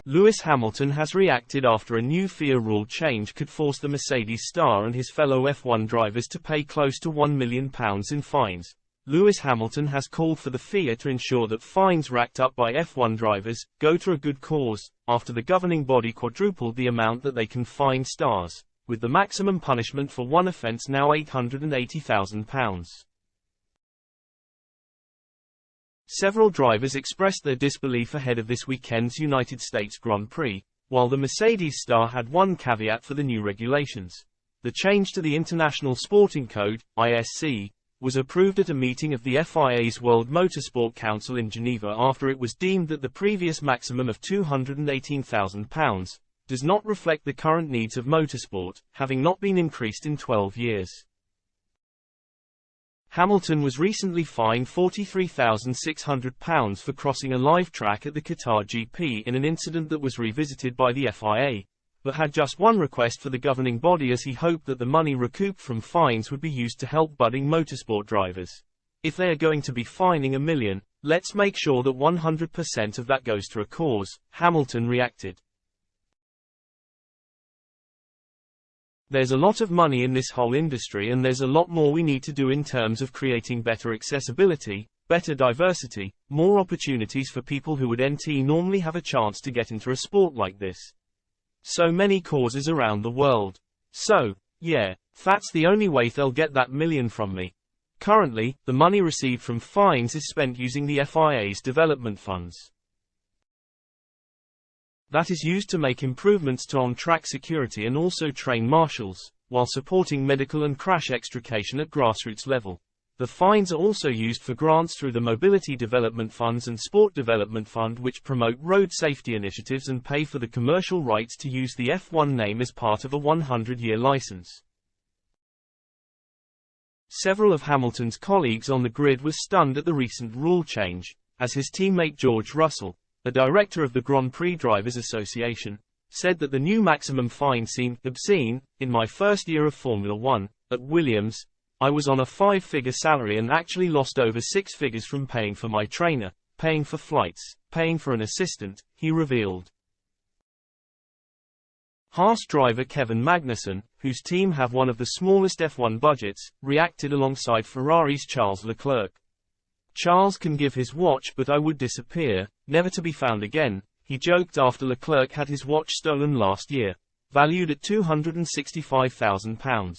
Lewis Hamilton has reacted after a new FIA rule change could force the Mercedes star and his fellow F1 drivers to pay close to £1 million in fines. Lewis Hamilton has called for the FIA to ensure that fines racked up by F1 drivers go to a good cause, after the governing body quadrupled the amount that they can fine stars, with the maximum punishment for one offence now £880,000. Several drivers expressed their disbelief ahead of this weekend's United States Grand Prix, while the Mercedes star had one caveat for the new regulations. The change to the International Sporting Code, ISC, was approved at a meeting of the FIA's World Motorsport Council in Geneva after it was deemed that the previous maximum of £218,000 does not reflect the current needs of motorsport, having not been increased in 12 years. Hamilton was recently fined £43,600 for crossing a live track at the Qatar GP in an incident that was revisited by the FIA, but had just one request for the governing body as he hoped that the money recouped from fines would be used to help budding motorsport drivers. If they are going to be fining $1 million, let's make sure that 100% of that goes to a cause, Hamilton reacted. There's a lot of money in this whole industry and there's a lot more we need to do in terms of creating better accessibility, better diversity, more opportunities for people who would normally have a chance to get into a sport like this. So many causes around the world. So, yeah, that's the only way they'll get that $1 million from me. Currently, the money received from fines is spent using the FIA's development funds. That is used to make improvements to on-track security and also train marshals, while supporting medical and crash extrication at grassroots level. The fines are also used for grants through the Mobility Development Funds and Sport Development Fund, which promote road safety initiatives and pay for the commercial rights to use the F1 name as part of a 100-year license. Several of Hamilton's colleagues on the grid were stunned at the recent rule change, as his teammate George Russell, the director of the Grand Prix Drivers Association, said that the new maximum fine seemed obscene. In my first year of Formula One, at Williams, I was on a 5-figure salary and actually lost over 6 figures from paying for my trainer, paying for flights, paying for an assistant, he revealed. Haas driver Kevin Magnussen, whose team have one of the smallest F1 budgets, reacted alongside Ferrari's Charles Leclerc. Charles can give his watch, but I would disappear, never to be found again, he joked after Leclerc had his watch stolen last year, valued at £265,000.